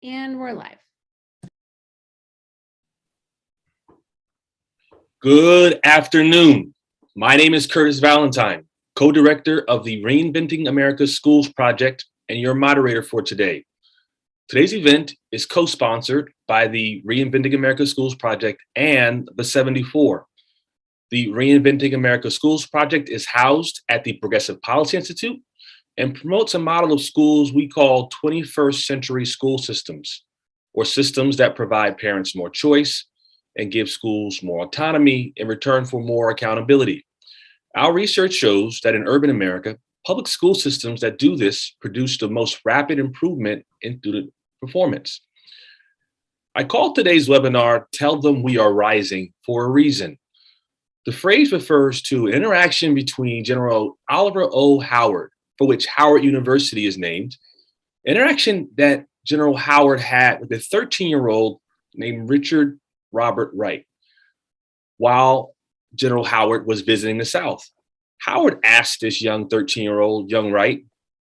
And we're live. Good afternoon. My name is Curtis Valentine, co-director of the Reinventing America Schools project and your moderator for today. Today's event is co-sponsored by the Reinventing America Schools project and the 74. The Reinventing America Schools project is housed at the Progressive Policy Institute and promotes a model of schools we call 21st century school systems, or systems that provide parents more choice and give schools more autonomy in return for more accountability. Our research shows that in urban America, public school systems that do this produce the most rapid improvement in student performance. I called today's webinar, Tell Them We Are Rising, for a reason. The phrase refers to an interaction between General Oliver O. Howard, for which Howard University is named, interaction that General Howard had with a 13-year-old named Richard Robert Wright. While General Howard was visiting the South, Howard asked this young 13-year-old young Wright,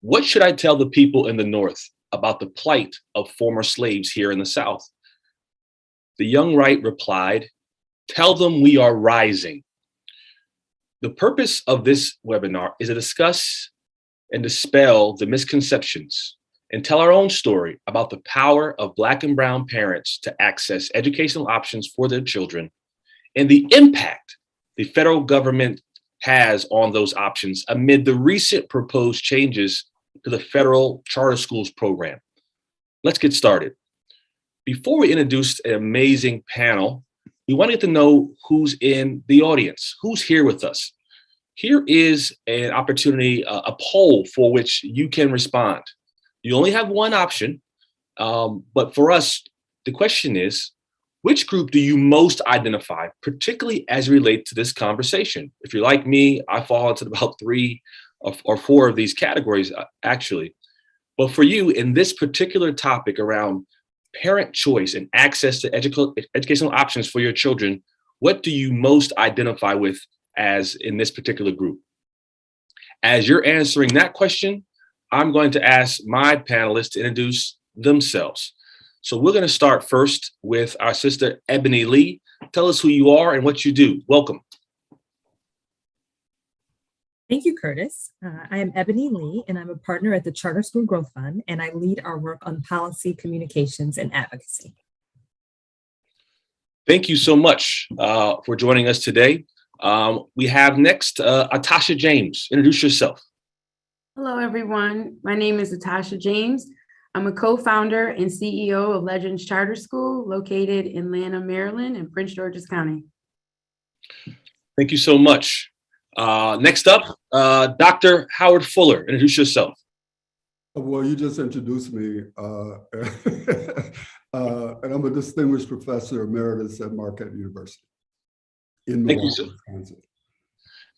"What should I tell the people in the North about the plight of former slaves here in the South?" The young Wright replied, "Tell them we are rising." The purpose of this webinar is to discuss and dispel the misconceptions and tell our own story about the power of Black and Brown parents to access educational options for their children and the impact the federal government has on those options amid the recent proposed changes to the federal charter schools program. Let's get started. Before we introduce an amazing panel, we want to get to know who's in the audience, who's here with us. Here is an opportunity, a poll for which you can respond. You only have one option, but for us, the question is, which group do you most identify, particularly as it relates to this conversation? If you're like me, I fall into about 3 or 4 of these categories, actually. But for you, in this particular topic around parent choice and access to educational options for your children, what do you most identify with as in this particular group? As you're answering that question, I'm going to ask my panelists to introduce themselves. So we're going to start first with our sister, Ebony Lee. Tell us who you are and what you do. Welcome. Thank you, Curtis. I am Ebony Lee, and I'm a partner at the Charter School Growth Fund, and I lead our work on policy, communications, and advocacy. Thank you so much for joining us today. We have next, Natasha James. Introduce yourself. Hello, everyone. My name is Natasha James. I'm a co-founder and CEO of Legends Charter School, located in Lanham, Maryland, and Prince George's County. Thank you so much. Next up, Dr. Howard Fuller. Introduce yourself. Well, you just introduced me, and I'm a distinguished professor emeritus at Marquette University in Milwaukee, Wisconsin.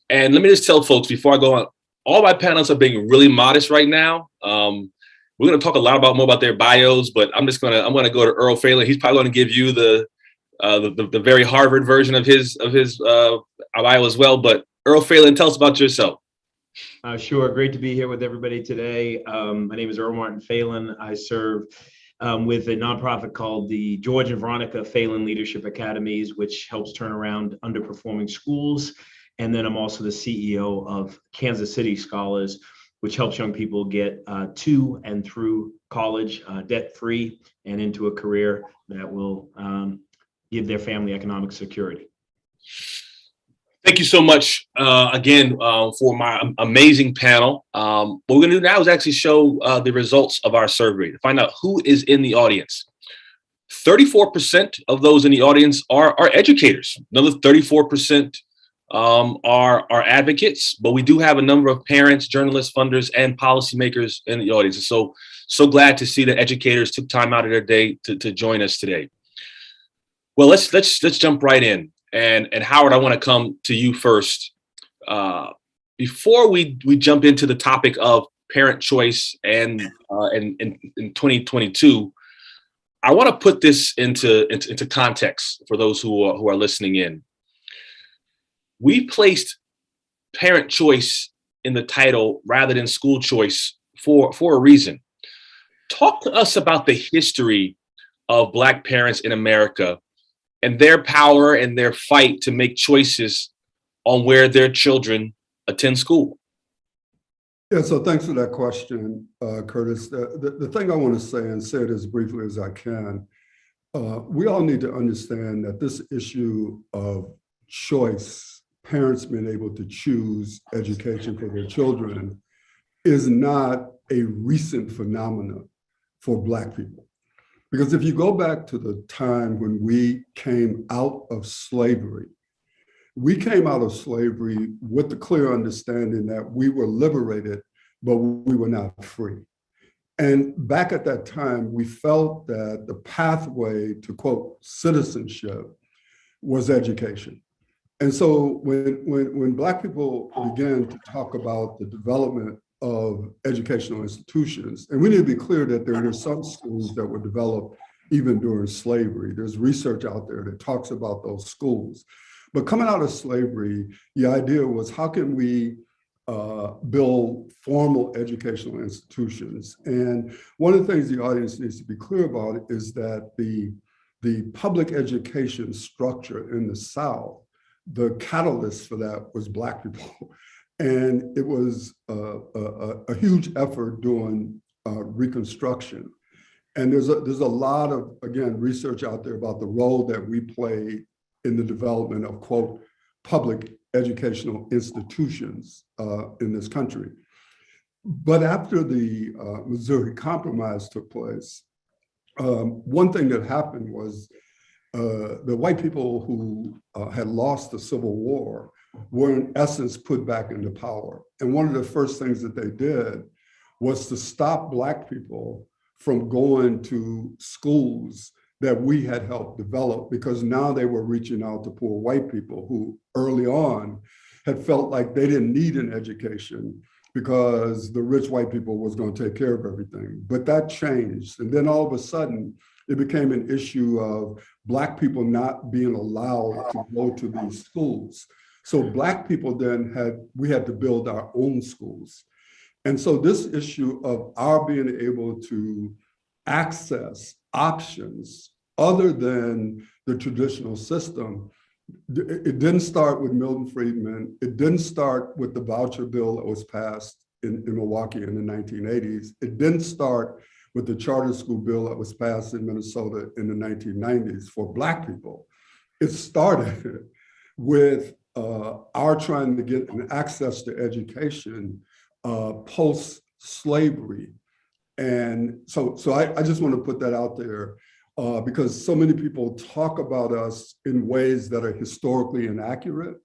And let me just tell folks before I go on, all my panelists are being really modest right now. We're going to talk a lot more about their bios, but I'm going to go to Earl Phelan. He's probably going to give you the very Harvard version of his bio as well. But Earl Phelan, tell us about yourself. Sure. Great to be here with everybody today. My name is Earl Martin Phelan. I serve with a nonprofit called the George and Veronica Phalen Leadership Academies, which helps turn around underperforming schools. And then I'm also the CEO of Kansas City Scholars, which helps young people get to and through college debt-free and into a career that will give their family economic security. Thank you so much again for my amazing panel. What we're going to do now is actually show the results of our survey to find out who is in the audience. 34% of those in the audience are educators. Another 34% are advocates, but we do have a number of parents, journalists, funders, and policymakers in the audience. So glad to see that educators took time out of their day to join us today. Well, let's jump right in. And Howard, I want to come to you first. Before we jump into the topic of parent choice and in 2022, I want to put this into context for those who are listening in. We placed parent choice in the title rather than school choice for a reason. Talk to us about the history of Black parents in America and their power and their fight to make choices on where their children attend school. Yeah, so thanks for that question, Curtis. The thing I want to say, and say it as briefly as I can, we all need to understand that this issue of choice, parents being able to choose education for their children, is not a recent phenomenon for Black people. Because if you go back to the time when we came out of slavery, we came out of slavery with the clear understanding that we were liberated, but we were not free. And back at that time, we felt that the pathway to, quote, citizenship was education. And so when Black people began to talk about the development of educational institutions, and we need to be clear that there are some schools that were developed even during slavery. There's research out there that talks about those schools. But coming out of slavery, the idea was, how can we build formal educational institutions? And one of the things the audience needs to be clear about is that the public education structure in the South, the catalyst for that was Black people. And it was a huge effort during Reconstruction. And there's a lot of, again, research out there about the role that we played in the development of, quote, public educational institutions in this country. But after the Missouri Compromise took place, one thing that happened was the white people who had lost the Civil War were in essence put back into power. And one of the first things that they did was to stop Black people from going to schools that we had helped develop, because now they were reaching out to poor white people who early on had felt like they didn't need an education because the rich white people was going to take care of everything. But that changed. And then all of a sudden, it became an issue of Black people not being allowed to go to these schools. So Black people then we had to build our own schools. And so this issue of our being able to access options other than the traditional system, it didn't start with Milton Friedman. It didn't start with the voucher bill that was passed in Milwaukee in the 1980s. It didn't start with the charter school bill that was passed in Minnesota in the 1990s for Black people. It started with our trying to get an access to education post-slavery. And so I just want to put that out there because so many people talk about us in ways that are historically inaccurate.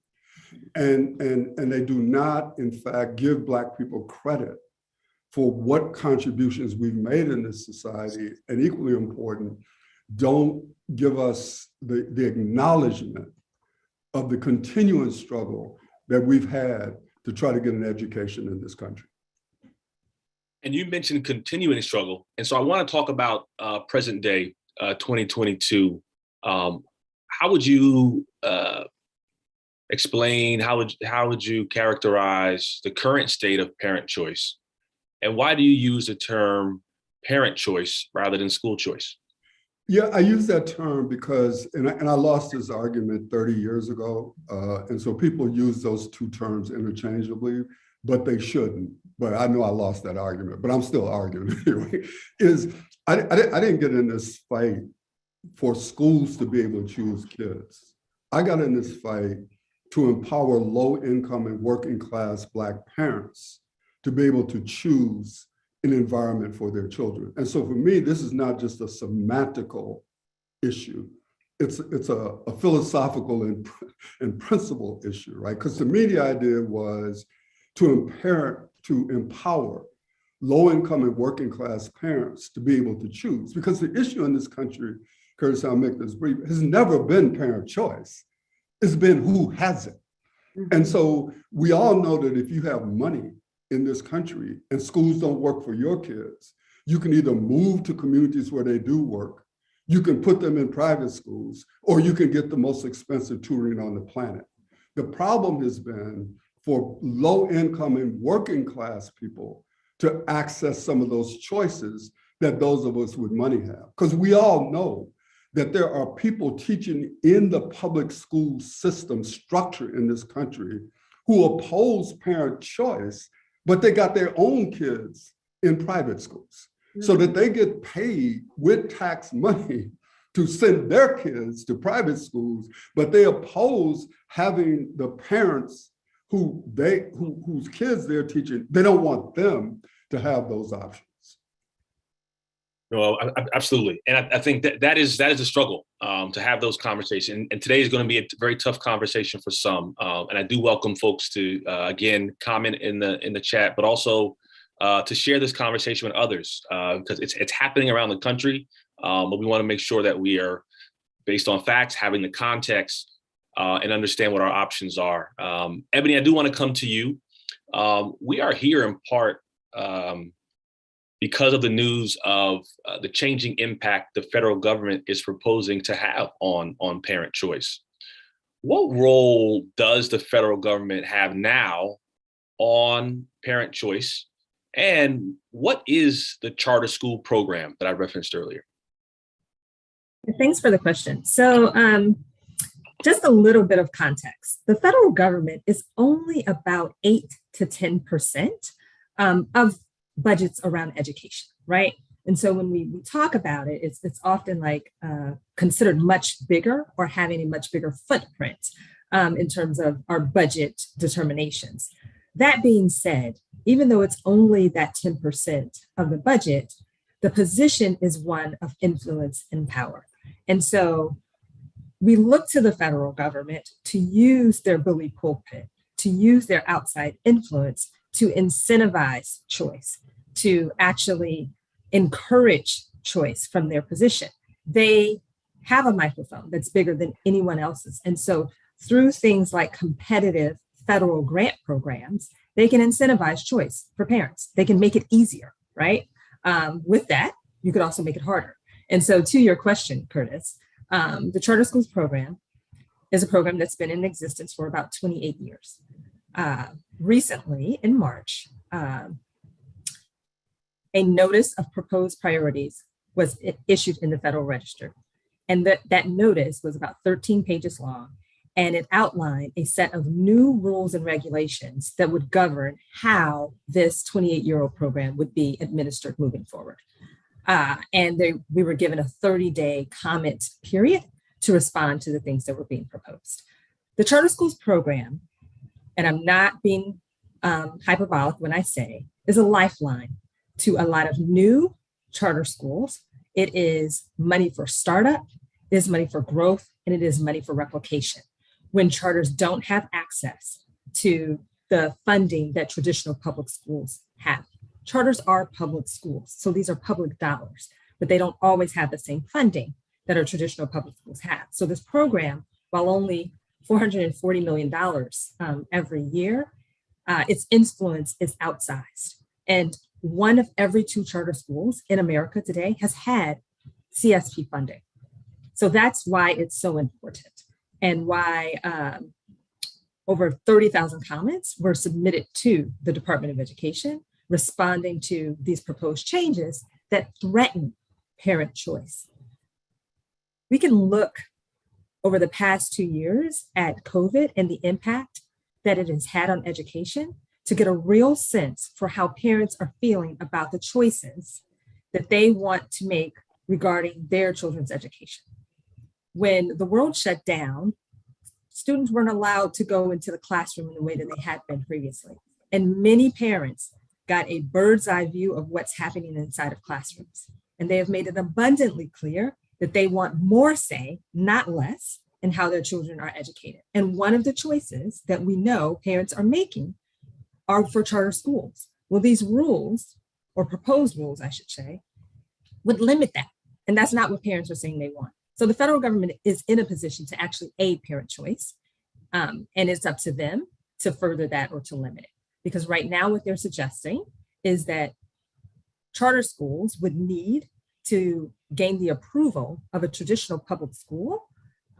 And they do not, in fact, give Black people credit for what contributions we've made in this society. And equally important, don't give us the acknowledgement of the continuing struggle that we've had to try to get an education in this country. And you mentioned continuing struggle. And so I want to talk about present day, 2022. How would you explain, how would you characterize the current state of parent choice? And why do you use the term parent choice rather than school choice? Yeah, I use that term because, and I lost this argument 30 years ago. And so people use those two terms interchangeably, but they shouldn't. But I know I lost that argument, but I'm still arguing anyway. I didn't get in this fight for schools to be able to choose kids. I got in this fight to empower low-income and working-class Black parents to be able to choose an environment for their children. And so for me, this is not just a semantical issue. It's a philosophical and principle issue, right? Because to me, the idea was to empower low-income and working-class parents to be able to choose. Because the issue in this country, Curtis, I'll make this brief, has never been parent choice. It's been who has it. And so we all know that if you have money in this country and schools don't work for your kids, you can either move to communities where they do work, you can put them in private schools, or you can get the most expensive tutoring on the planet. The problem has been for low income and working class people to access some of those choices that those of us with money have. Because we all know that there are people teaching in the public school system structure in this country who oppose parent choice, but they got their own kids in private schools so that they get paid with tax money to send their kids to private schools, but they oppose having the parents whose kids they're teaching, they don't want them to have those options. No, absolutely, and I think that is a struggle to have those conversations. And today is going to be a very tough conversation for some. And I do welcome folks to again comment in the chat, but also to share this conversation with others because it's happening around the country. But we want to make sure that we are based on facts, having the context, and understand what our options are. Ebony, I do want to come to you. We are here in part because of the news of the changing impact the federal government is proposing to have on parent choice. What role does the federal government have now on parent choice? And what is the charter school program that I referenced earlier? Thanks for the question. So just a little bit of context. The federal government is only about 8 to 10% of budgets around education, right? And so when we talk about it, it's often like considered much bigger or having a much bigger footprint in terms of our budget determinations. That being said, even though it's only that 10% of the budget, the position is one of influence and power. And so we look to the federal government to use their bully pulpit, to use their outside influence to incentivize choice, to actually encourage choice from their position. They have a microphone that's bigger than anyone else's. And so through things like competitive federal grant programs, they can incentivize choice for parents. They can make it easier, right? With that, you could also make it harder. And so to your question, Curtis, the Charter Schools program is a program that's been in existence for about 28 years. Recently, in March, a notice of proposed priorities was issued in the Federal Register. And that notice was about 13 pages long, and it outlined a set of new rules and regulations that would govern how this 28-year-old program would be administered moving forward. And we were given a 30-day comment period to respond to the things that were being proposed. The Charter Schools program, and I'm not being hyperbolic when I say, is a lifeline to a lot of new charter schools. It is money for startup, it is money for growth, and it is money for replication. When charters don't have access to the funding that traditional public schools have. Charters are public schools, so these are public dollars, but they don't always have the same funding that our traditional public schools have. So this program, while only $440 million every year, its influence is outsized. And one of every 2 charter schools in America today has had CSP funding. So that's why it's so important and why over 30,000 comments were submitted to the Department of Education responding to these proposed changes that threaten parent choice. We can look over the past 2 years at COVID and the impact that it has had on education to get a real sense for how parents are feeling about the choices that they want to make regarding their children's education. When the world shut down, students weren't allowed to go into the classroom in the way that they had been previously. And many parents got a bird's eye view of what's happening inside of classrooms. And they have made it abundantly clear that they want more say, not less, in how their children are educated. And one of the choices that we know parents are making are for charter schools. Well, these rules, or proposed rules, I should say, would limit that. And that's not what parents are saying they want. So the federal government is in a position to actually aid parent choice. And it's up to them to further that or to limit it. Because right now what they're suggesting is that charter schools would need to gain the approval of a traditional public school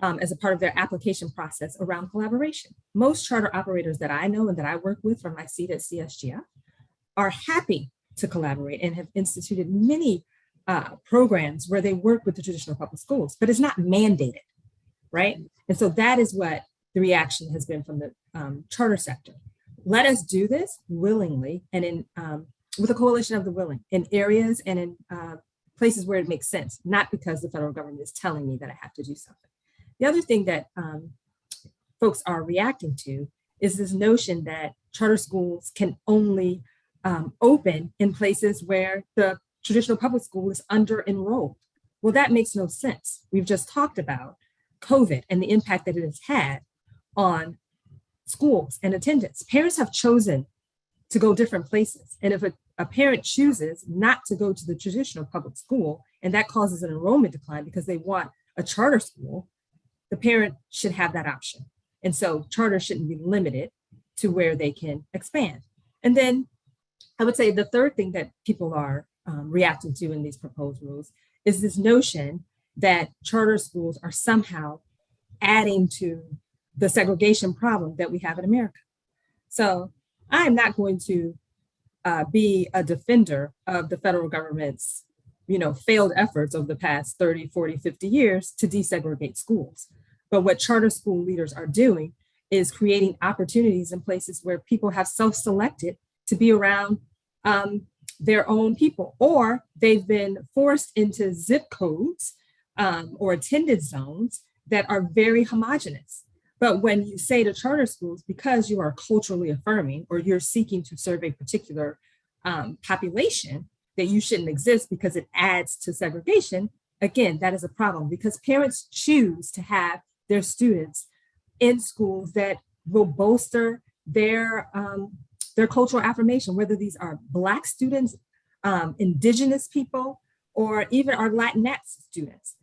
as a part of their application process around collaboration. Most charter operators that I know and that I work with from my seat at CSGF are happy to collaborate and have instituted many programs where they work with the traditional public schools, but it's not mandated, right? And so that is what the reaction has been from the charter sector. Let us do this willingly and in with a coalition of the willing in areas and in places where it makes sense, not because the federal government is telling me that I have to do something. The other thing that folks are reacting to is this notion that charter schools can only open in places where the traditional public school is under enrolled. Well, that makes no sense. We've just talked about COVID and the impact that it has had on schools and attendance. Parents have chosen to go different places. And if a parent chooses not to go to the traditional public school, and that causes an enrollment decline because they want a charter school, the parent should have that option. And so charter shouldn't be limited to where they can expand. And then I would say the third thing that people are reacting to in these proposed rules is this notion that charter schools are somehow adding to the segregation problem that we have in America. So I am not going to be a defender of the federal government's, failed efforts over the past 30, 40, 50 years to desegregate schools. But what charter school leaders are doing is creating opportunities in places where people have self-selected to be around their own people, or they've been forced into zip codes or attendance zones that are very homogenous. But when you say to charter schools, because you are culturally affirming or you're seeking to serve a particular population, that you shouldn't exist because it adds to segregation, again, that is a problem because parents choose to have their students in schools that will bolster their cultural affirmation, whether these are Black students, Indigenous people, or even our Latinx students.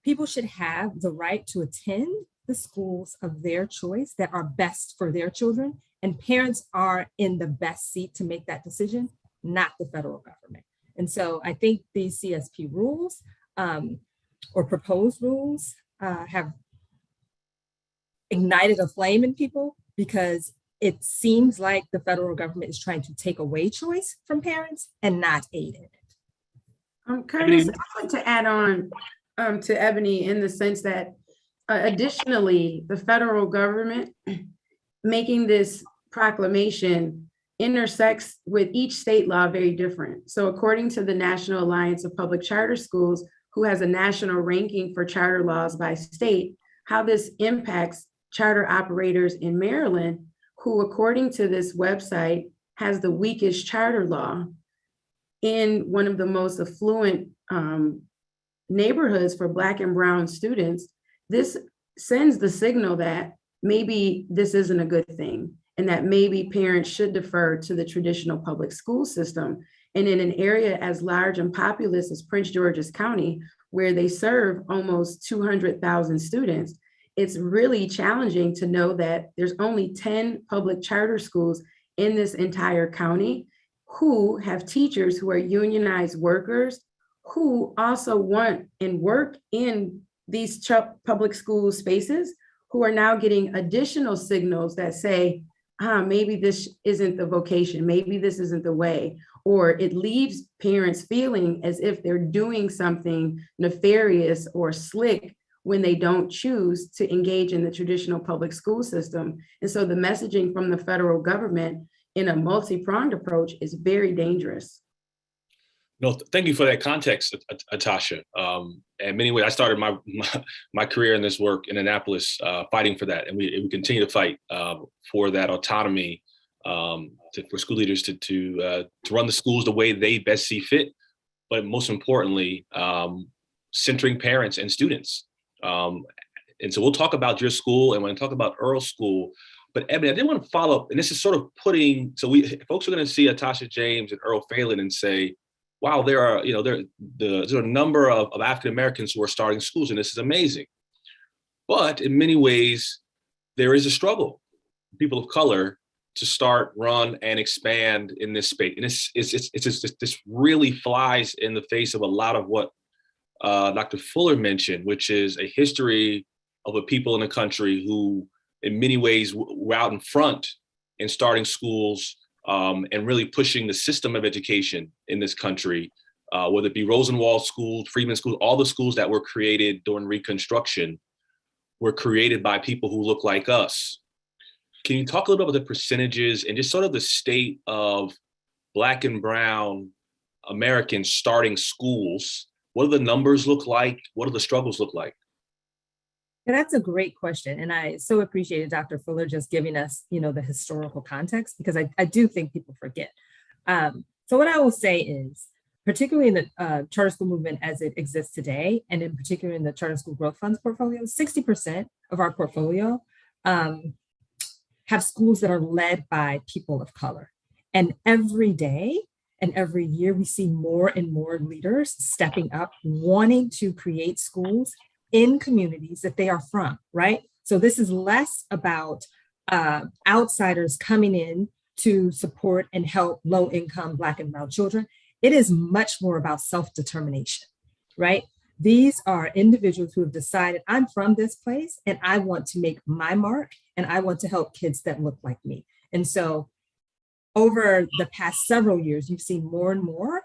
People should have the right to attend the schools of their choice that are best for their children, and parents are in the best seat to make that decision, not the federal government. And so I think these CSP rules or proposed rules have ignited a flame in people because it seems like the federal government is trying to take away choice from parents and not aid in it. Curtis, I'd like to add on to Ebony in the sense that additionally, the federal government making this proclamation intersects with each state law very different. So according to the National Alliance of Public Charter Schools, who has a national ranking for charter laws by state, how this impacts charter operators in Maryland, who according to this website has the weakest charter law in one of the most affluent neighborhoods for Black and Brown students. This sends the signal that maybe this isn't a good thing and that maybe parents should defer to the traditional public school system. And in an area as large and populous as Prince George's County, where they serve almost 200,000 students, it's really challenging to know that there's only 10 public charter schools in this entire county who have teachers who are unionized workers who also want and work in these public school spaces, who are now getting additional signals that say, maybe this isn't the vocation, maybe this isn't the way, or it leaves parents feeling as if they're doing something nefarious or slick when they don't choose to engage in the traditional public school system. And so the messaging from the federal government in a multi-pronged approach is very dangerous. No, thank you for that context, Natasha. In many ways, I started my career in this work in Annapolis, fighting for that, and we continue to fight for that autonomy for school leaders to run the schools the way they best see fit, but most importantly, centering parents and students. And so we'll talk about your school and we're going to talk about Earl School. But Ebony, I did want to follow up, and this is sort of putting, so folks are going to see Natasha James and Earl Phelan and say, wow, there's a number of African Americans who are starting schools, and this is amazing. But in many ways, there is a struggle for people of color to start, run, and expand in this space. And this really flies in the face of a lot of what Dr. Fuller mentioned, which is a history of a people in the country who, in many ways, were out in front in starting schools and really pushing the system of education in this country whether it be Rosenwald schools, Freeman schools, all the schools that were created during Reconstruction were created by people who look like us. Can you talk a little bit about the percentages and just sort of the state of Black and Brown Americans starting schools? What do the numbers look like? What do the struggles look like? Yeah, that's a great question. And I so appreciated Dr. Fuller just giving us, the historical context, because I do think people forget. So what I will say is, particularly in the charter school movement as it exists today, and in particular in the Charter School Growth Funds portfolio, 60% of our portfolio have schools that are led by people of color. And every day and every year, we see more and more leaders stepping up, wanting to create schools in communities that they are from, right? So this is less about outsiders coming in to support and help low-income Black and Brown children. It is much more about self-determination, right? These are individuals who have decided, I'm from this place and I want to make my mark and I want to help kids that look like me. And so over the past several years, you've seen more and more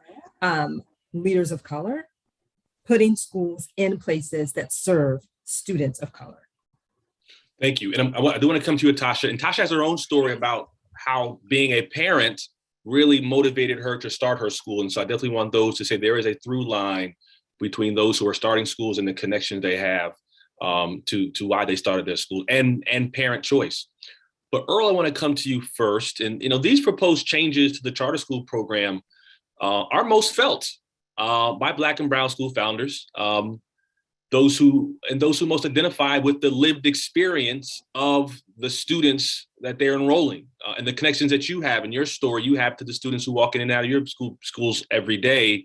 leaders of color putting schools in places that serve students of color. Thank you. And I do want to come to you, Natasha. And Tasha has her own story about how being a parent really motivated her to start her school. And so I definitely want those to say there is a through line between those who are starting schools and the connections they have to why they started their school and parent choice. But Earl, I want to come to you first. And these proposed changes to the charter school program are most felt by Black and Brown school founders, those who most identify with the lived experience of the students that they're enrolling and the connections that you have in your story you have to the students who walk in and out of your schools every day.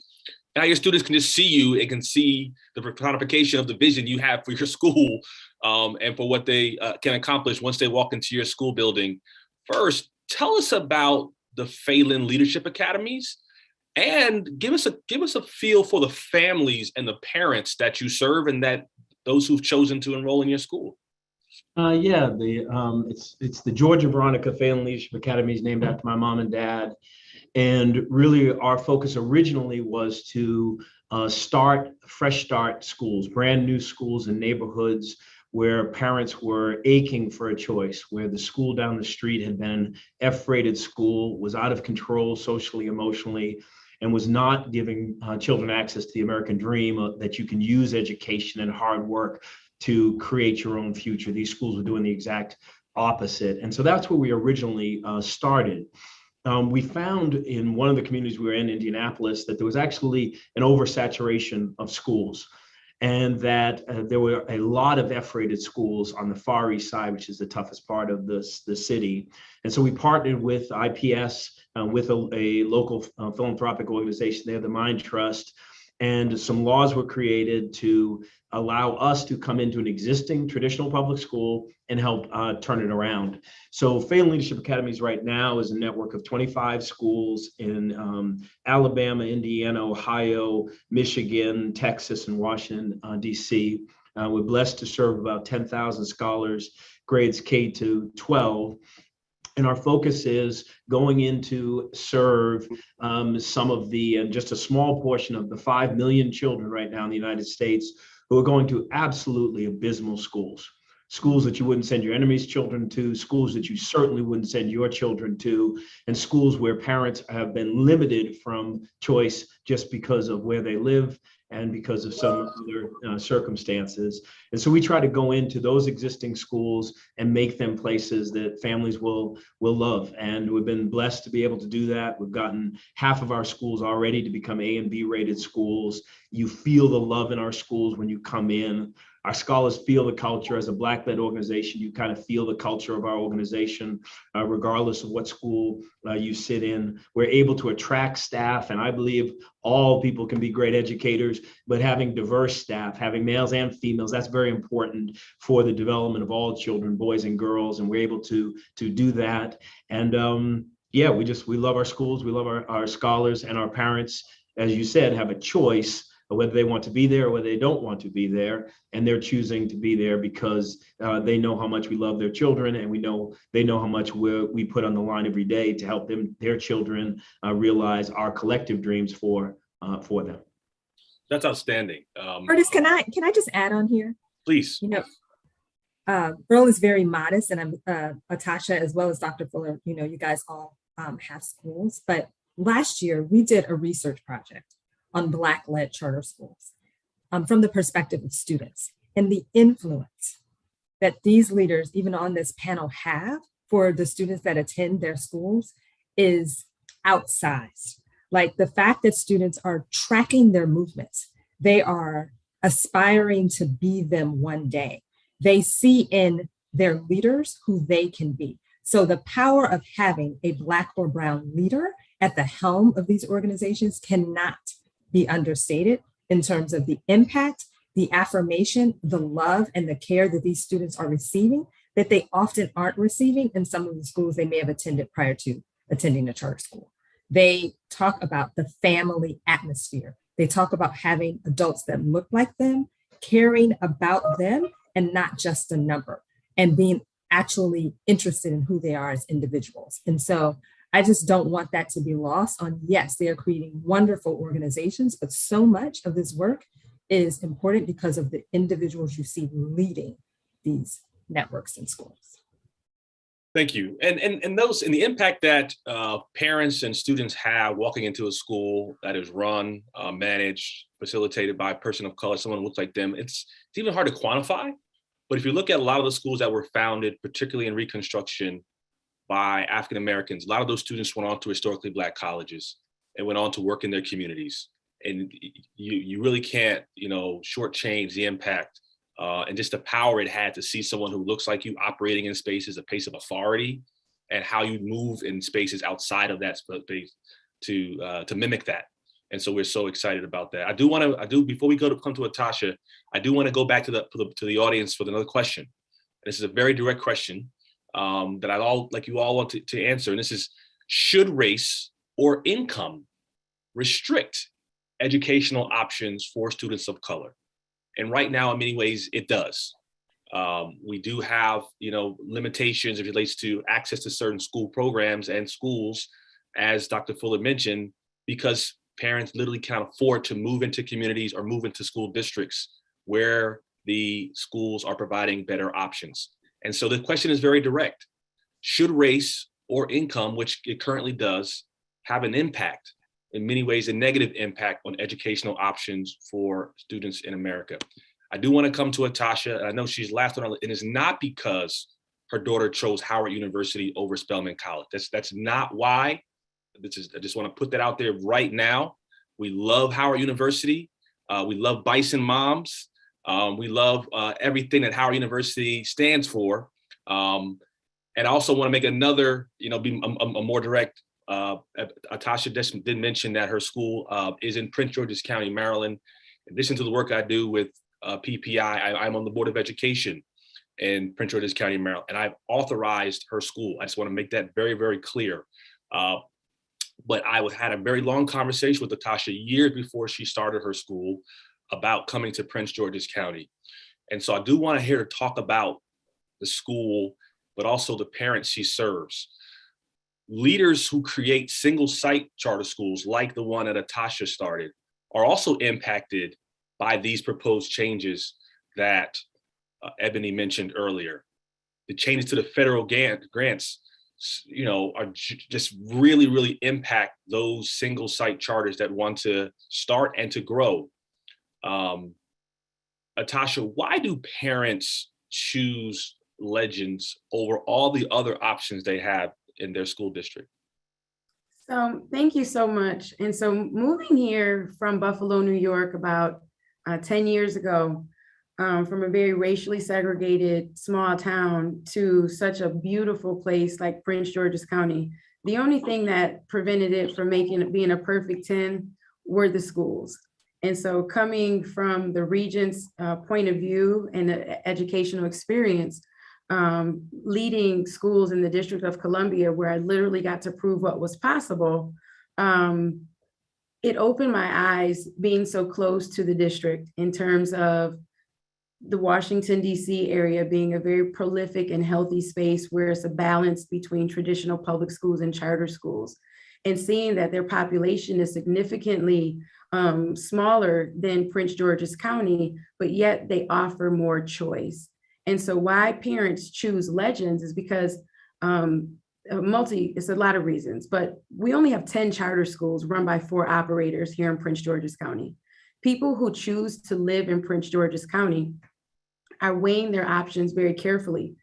And how your students can just see you and can see the personification of the vision you have for your school and for what they can accomplish once they walk into your school building. First, tell us about the Phalen Leadership Academies and give us a feel for the families and the parents that you serve and that those who've chosen to enroll in your school. It's the George and Veronica Phalen Leadership Academies, named after my mom and dad. And really our focus originally was to start fresh start schools, brand new schools in neighborhoods where parents were aching for a choice, where the school down the street had been F-rated school, was out of control socially, emotionally, and was not giving children access to the American dream that you can use education and hard work to create your own future. These schools were doing the exact opposite. And so that's where we originally started. We found in one of the communities we were in, Indianapolis, that there was actually an oversaturation of schools, and that there were a lot of F-rated schools on the Far East Side, which is the toughest part of the city. And so we partnered with IPS, with a local philanthropic organization there, the Mind Trust, and some laws were created to allow us to come into an existing traditional public school and help turn it around. So Phalen Leadership Academies right now is a network of 25 schools in Alabama, Indiana, Ohio, Michigan, Texas, and Washington, DC. We're blessed to serve about 10,000 scholars, grades K to 12. And our focus is going in to serve some of just a small portion of the 5 million children right now in the United States who are going to absolutely abysmal schools. Schools that you wouldn't send your enemy's children to, schools that you certainly wouldn't send your children to, and schools where parents have been limited from choice just because of where they live and because of some other circumstances. And so we try to go into those existing schools and make them places that families will love. And we've been blessed to be able to do that. We've gotten half of our schools already to become A and B rated schools. You feel the love in our schools when you come in. Our scholars feel the culture. As a Black-led organization, you kind of feel the culture of our organization, regardless of what school you sit in. We're able to attract staff, and I believe all people can be great educators, but having diverse staff, having males and females, that's very important for the development of all children, boys and girls, and we're able to do that. And we love our schools, we love our scholars, and our parents, as you said, have a choice whether they want to be there or whether they don't want to be there, and they're choosing to be there because they know how much we love their children, and they know how much we put on the line every day to help their children realize our collective dreams for for them. That's outstanding. Curtis, can I just add on here? Please. You know, Earl is very modest, and I'm Natasha as well as Dr. Fuller. You know, you guys all have schools, but last year we did a research project on Black-led charter schools from the perspective of students, and the influence that these leaders, even on this panel, have for the students that attend their schools is outsized. Like the fact that students are tracking their movements, they are aspiring to be them one day. They see in their leaders who they can be. So the power of having a Black or brown leader at the helm of these organizations cannot be understated in terms of the impact, the affirmation, the love, and the care that these students are receiving that they often aren't receiving in some of the schools they may have attended prior to attending a charter school. They talk about the family atmosphere. They talk about having adults that look like them, caring about them, and not just a number, and being actually interested in who they are as individuals. And so I just don't want that to be lost on, yes, they are creating wonderful organizations, but so much of this work is important because of the individuals you see leading these networks in schools. Thank you. And those, and the impact that parents and students have walking into a school that is run, managed, facilitated by a person of color, someone who looks like them, it's even hard to quantify. But if you look at a lot of the schools that were founded, particularly in Reconstruction, by African Americans, a lot of those students went on to historically Black colleges and went on to work in their communities. And you really can't, shortchange the impact and just the power it had to see someone who looks like you operating in spaces, a place of authority, and how you move in spaces outside of that space to mimic that. And so we're so excited about that. Before we come to Natasha, I do want to go back to the audience with another question. This is a very direct question that you all want to answer. And this is, should race or income restrict educational options for students of color? And right now, in many ways, it does. We do have, limitations as it relates to access to certain school programs and schools, as Dr. Fuller mentioned, because parents literally can't afford to move into communities or move into school districts where the schools are providing better options. And so the question is very direct. Should race or income, which it currently does, have an impact, in many ways a negative impact, on educational options for students in America? I do want to come to Natasha. I know she's last on, and it's not because her daughter chose Howard University over Spelman College. That's not why. I just want to put that out there right now. We love Howard University. We love Bison Moms. We love everything that Howard University stands for. And I also want to make another, be a more direct. Natasha did mention that her school is in Prince George's County, Maryland. In addition to the work I do with PPI, I'm on the Board of Education in Prince George's County, Maryland, and I've authorized her school. I just want to make that very, very clear. But I had a very long conversation with Natasha years before she started her school about coming to Prince George's County. And so I do want to hear her talk about the school, but also the parents she serves. Leaders who create single site charter schools like the one that Natasha started are also impacted by these proposed changes that Ebony mentioned earlier. The changes to the federal grants, are just really, really impact those single site charters that want to start and to grow. Natasha, why do parents choose Legends over all the other options they have in their school district? So thank you so much. And so moving here from Buffalo, New York, about 10 years ago, from a very racially segregated small town to such a beautiful place like Prince George's County, the only thing that prevented it from being a perfect 10 were the schools. And so coming from the Regent's point of view and the educational experience, leading schools in the District of Columbia, where I literally got to prove what was possible, it opened my eyes being so close to the district in terms of the Washington, D.C. area being a very prolific and healthy space where it's a balance between traditional public schools and charter schools. and seeing that their population is significantly smaller than Prince George's County, but yet they offer more choice. And so why parents choose Legends is because it's a lot of reasons, but we only have 10 charter schools run by 4 operators here in Prince George's County. People who choose to live in Prince George's County are weighing their options very carefully.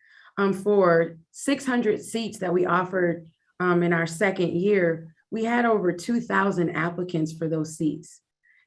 For 600 seats that we offered in our second year, we had over 2,000 applicants for those seats.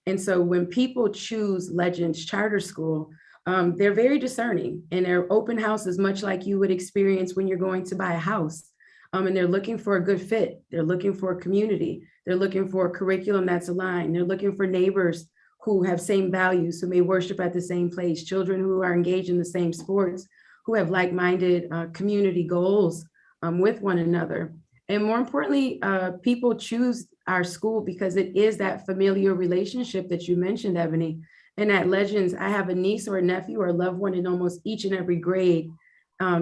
And so when people choose Legends Charter School, they're very discerning, and their open house is much like you would experience when you're going to buy a house. And they're looking for a good fit. They're looking for a community. They're looking for a curriculum that's aligned. They're looking for neighbors who have same values, who may worship at the same place, children who are engaged in the same sports, who have like-minded community goals with one another. And more importantly, people choose our school because it is that familial relationship that you mentioned, Ebony. And at Legends, I have a niece or a nephew or a loved one in almost each and every grade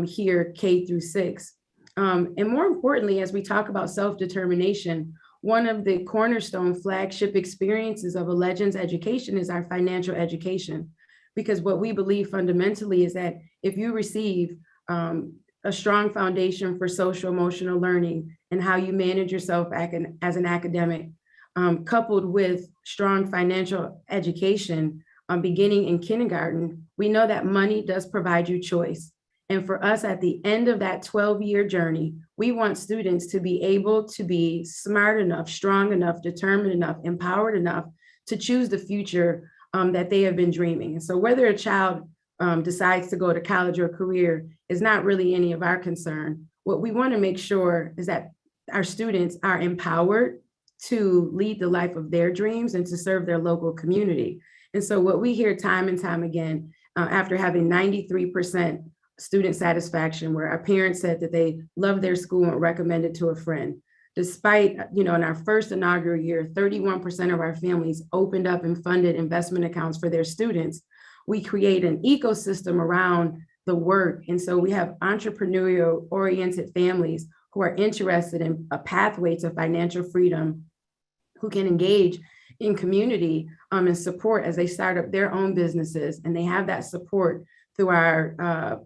here, K through 6. And more importantly, as we talk about self-determination, one of the cornerstone flagship experiences of a Legends education is our financial education. Because what we believe fundamentally is that if you receive a strong foundation for social emotional learning and how you manage yourself as an academic, coupled with strong financial education beginning in kindergarten, we know that money does provide you choice. And for us, at the end of that 12-year journey, we want students to be able to be smart enough, strong enough, determined enough, empowered enough to choose the future that they have been dreaming. And so whether a child decides to go to college or career is not really any of our concern. What we want to make sure is that our students are empowered to lead the life of their dreams and to serve their local community. And so what we hear time and time again, after having 93% student satisfaction, where our parents said that they loved their school and recommended to a friend. Despite, in our first inaugural year, 31% of our families opened up and funded investment accounts for their students. We create an ecosystem around the work. And so we have entrepreneurial oriented families who are interested in a pathway to financial freedom, who can engage in community and support as they start up their own businesses. And they have that support through our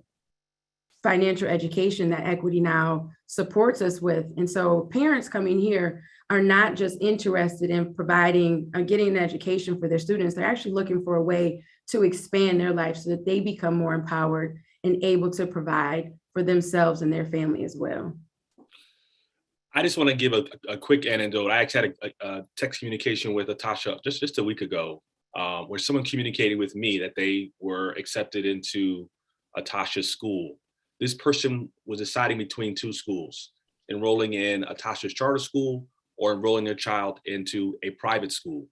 financial education that Equity Now supports us with. And so parents coming here are not just interested in providing, getting an education for their students. They're actually looking for a way to expand their life so that they become more empowered and able to provide for themselves and their family as well. I just want to give a quick anecdote. I actually had a text communication with Natasha just a week ago, where someone communicated with me that they were accepted into Natasha's school. This person was deciding between 2 schools, enrolling in Natasha's charter school or enrolling their child into a private school.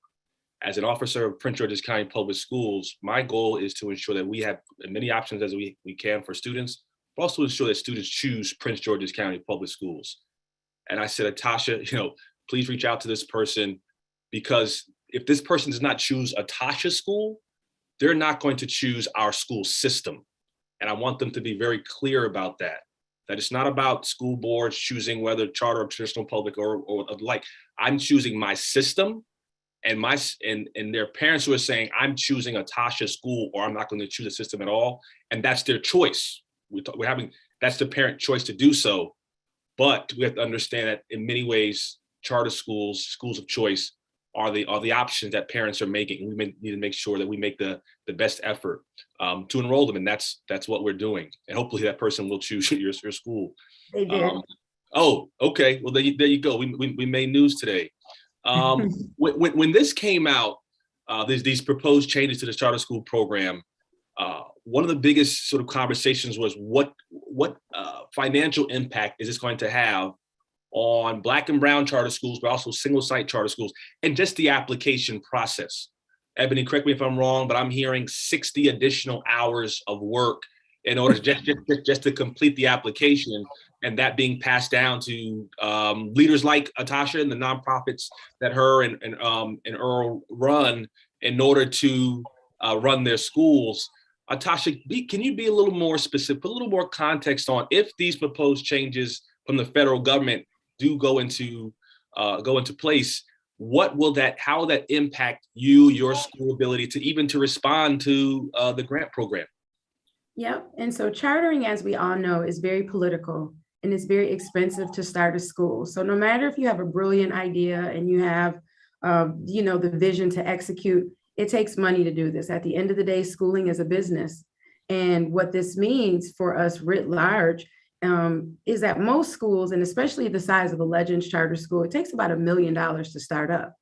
As an officer of Prince George's County Public Schools, my goal is to ensure that we have as many options as we can for students, but also ensure that students choose Prince George's County Public Schools. And I said, Natasha, please reach out to this person, because if this person does not choose Natasha's school, they're not going to choose our school system. And I want them to be very clear about that it's not about school boards choosing whether charter or traditional public or like. I'm choosing my system, and their parents who are saying, I'm choosing a Tasha school, or I'm not going to choose a system at all. And that's their choice. That's the parent choice to do so. But we have to understand that in many ways, charter schools of choice are the options that parents are making. We need to make sure that we make the best effort to enroll them, and that's what we're doing. And hopefully that person will choose your school. They did. Oh, okay. Well, there you go. We made news today. When this came out, there's these proposed changes to the charter school program. One of the biggest sort of conversations was what financial impact is this going to have on Black and brown charter schools, but also single site charter schools, and just the application process. Ebony, correct me if I'm wrong, but I'm hearing 60 additional hours of work in order just to complete the application, and that being passed down to leaders like Natasha and the nonprofits that her and Earl run in order to run their schools. Natasha, can you be a little more specific, put a little more context on if these proposed changes from the federal government do go into go into place, how will that impact your school ability to respond to the grant program? Yep. And so chartering, as we all know, is very political and it's very expensive to start a school. So no matter if you have a brilliant idea and you have, the vision to execute, it takes money to do this. At the end of the day, schooling is a business. And what this means for us writ large is that most schools, and especially the size of a Legends charter school, it takes about $1 million to start up.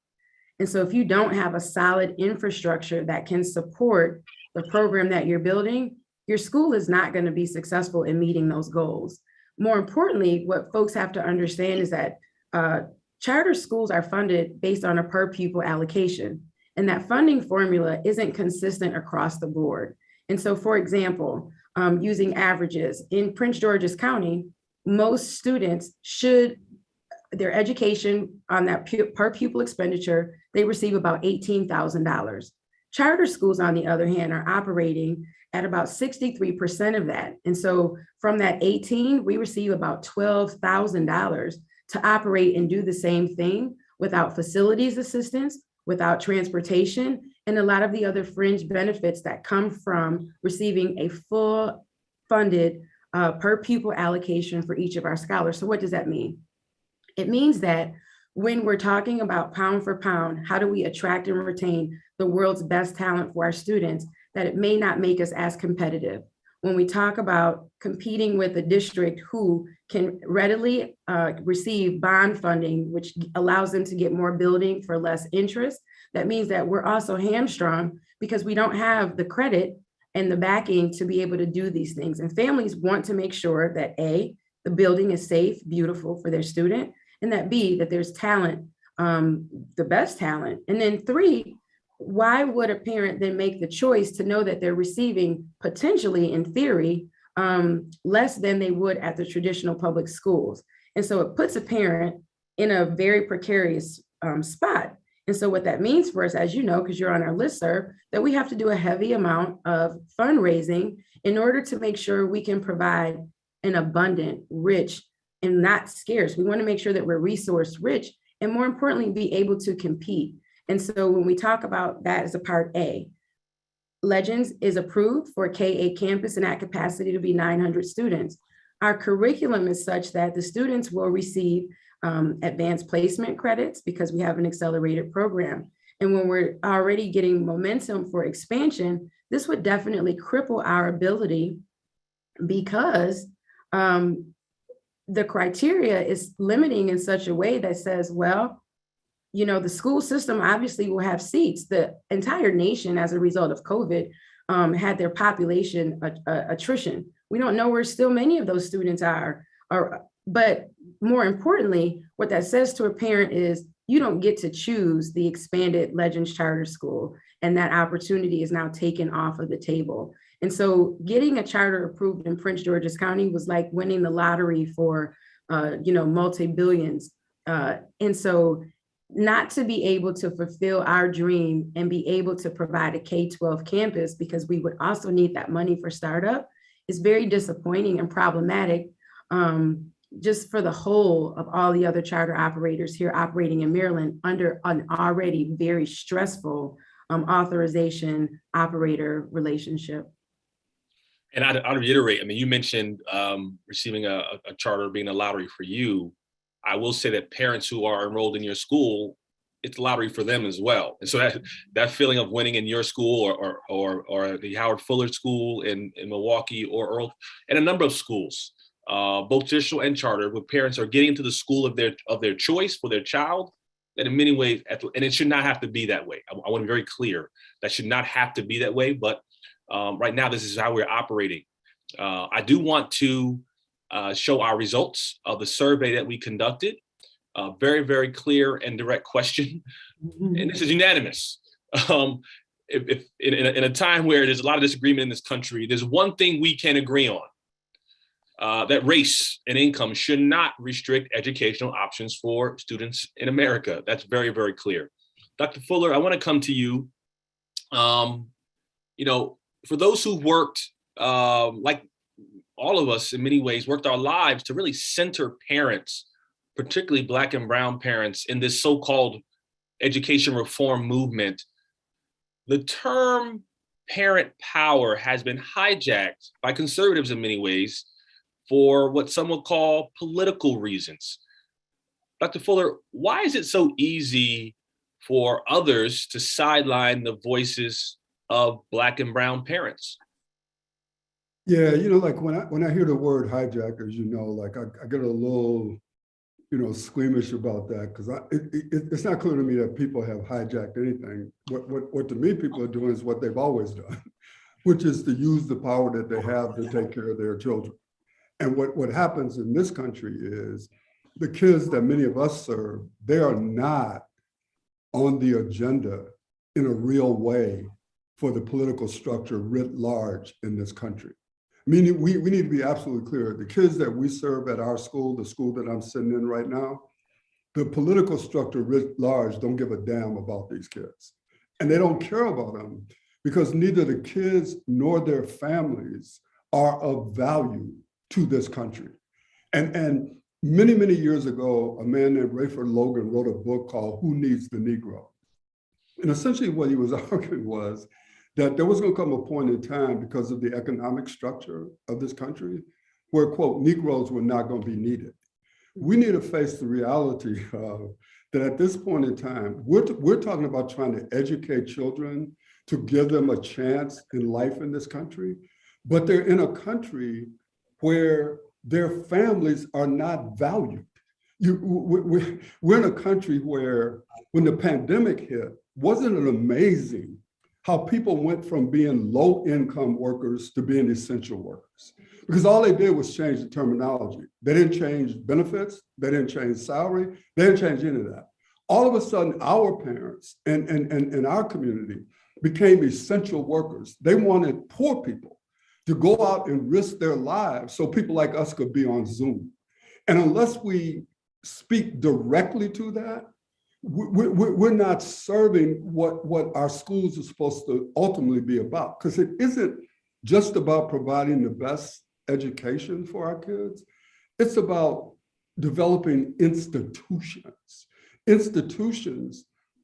And so if you don't have a solid infrastructure that can support the program that you're building, your school is not going to be successful in meeting those goals. More importantly, what folks have to understand is that charter schools are funded based on a per pupil allocation, and that funding formula isn't consistent across the board. And so, for example, using averages, in Prince George's County, most students their education on that per pupil expenditure, they receive about $18,000. Charter schools, on the other hand, are operating at about 63% of that. And so from that 18, we receive about $12,000 to operate and do the same thing without facilities assistance, without transportation, and a lot of the other fringe benefits that come from receiving a full funded per pupil allocation for each of our scholars. So what does that mean? It means that when we're talking about pound for pound, how do we attract and retain the world's best talent for our students, that it may not make us as competitive. When we talk about competing with a district who can readily receive bond funding, which allows them to get more building for less interest, that means that we're also hamstrung because we don't have the credit and the backing to be able to do these things. And families want to make sure that A, the building is safe, beautiful for their student, and that B, that there's talent, the best talent. And then 3, why would a parent then make the choice to know that they're receiving potentially, in theory, less than they would at the traditional public schools? And so it puts a parent in a very precarious spot. And so what that means for us, as you know, because you're on our listserv, that we have to do a heavy amount of fundraising in order to make sure we can provide an abundant, rich, and not scarce. We want to make sure that we're resource rich and, more importantly, be able to compete. And so when we talk about that as a part A, Legends is approved for a K-8 campus and at capacity to be 900 students. Our curriculum is such that the students will receive advanced placement credits because we have an accelerated program. And when we're already getting momentum for expansion, this would definitely cripple our ability because the criteria is limiting in such a way that says, well, the school system obviously will have seats. The entire nation, as a result of COVID, had their population attrition. We don't know where still many of those students are. But more importantly, what that says to a parent is you don't get to choose the expanded Legends Charter School, and that opportunity is now taken off of the table. And so getting a charter approved in Prince George's County was like winning the lottery for, multi-billions. And so not to be able to fulfill our dream and be able to provide a K-12 campus, because we would also need that money for startup, is very disappointing and problematic, just for the whole of all the other charter operators here operating in Maryland under an already very stressful authorization operator relationship. And I'd reiterate, you mentioned receiving a charter being a lottery for you. I will say that parents who are enrolled in your school, it's a lottery for them as well. And so that feeling of winning in your school or the Howard Fuller School in Milwaukee or Earl, and a number of schools, both traditional and charter, where parents are getting into the school of their choice for their child, that in many ways, and it should not have to be that way. I want to be very clear, that should not have to be that way, but right now, this is how we're operating. I do want to show our results of the survey that we conducted. Very, very clear and direct question. And this is unanimous. If in a time where there's a lot of disagreement in this country, there's one thing we can agree on, that race and income should not restrict educational options for students in America. That's very, very clear. Dr. Fuller, I want to come to you. For those who worked, like all of us in many ways, worked our lives to really center parents particularly Black and brown parents, in this so-called education reform movement, the term parent power has been hijacked by conservatives in many ways for what some would call political reasons. Dr. Fuller, why is it so easy for others to sideline the voices of Black and brown parents? Yeah, like when I hear the word hijackers, like I get a little, squeamish about that, because it's not clear to me that people have hijacked anything. What to me people are doing is what they've always done, which is to use the power that they have to take care of their children. And what happens in this country is the kids that many of us serve, they are not on the agenda in a real way for the political structure writ large in this country. Meaning we need to be absolutely clear. The kids that we serve at our school, the school that I'm sitting in right now, the political structure writ large don't give a damn about these kids. And they don't care about them because neither the kids nor their families are of value to this country. And many, many years ago, a man named Rayford Logan wrote a book called Who Needs the Negro? And essentially what he was arguing was that there was going to come a point in time, because of the economic structure of this country, where, quote, Negroes were not going to be needed. We need to face the reality of that at this point in time, we're talking about trying to educate children to give them a chance in life in this country, but they're in a country where their families are not valued. We're in a country where, when the pandemic hit, wasn't it amazing how people went from being low-income workers to being essential workers? Because all they did was change the terminology. They didn't change benefits, they didn't change salary, they didn't change any of that. All of a sudden, our parents and our community became essential workers. They wanted poor people to go out and risk their lives so people like us could be on Zoom. And unless we speak directly to that, we're not serving what our schools are supposed to ultimately be about, because it isn't just about providing the best education for our kids. It's about developing institutions